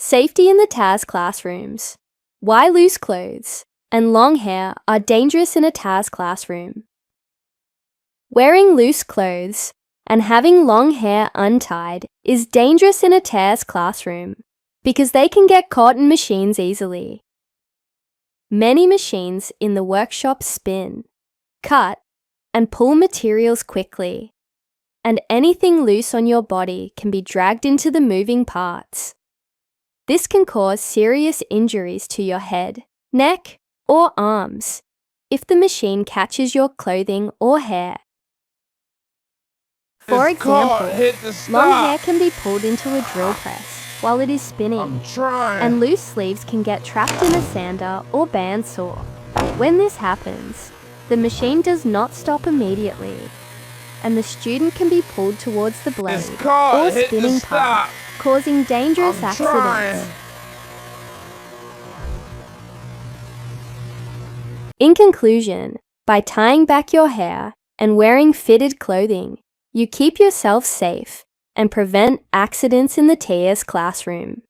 Safety in the TAS classrooms. Why loose clothes and long hair are dangerous in a TAS classroom. Wearing loose clothes and having long hair untied is dangerous in a TAS classroom because they can get caught in machines easily. Many machines in the workshop spin, cut, and pull materials quickly, and anything loose on your body can be dragged into the moving parts. This can cause serious injuries to your head, neck, or arms if the machine catches your clothing or hair. For example, long hair can be pulled into a drill press while it is spinning, and loose sleeves can get trapped in a sander or bandsaw. When this happens, the machine does not stop immediately, and the student can be pulled towards the blade or spinning part, causing dangerous accidents. In conclusion, by tying back your hair and wearing fitted clothing, you keep yourself safe and prevent accidents in the TAS classroom.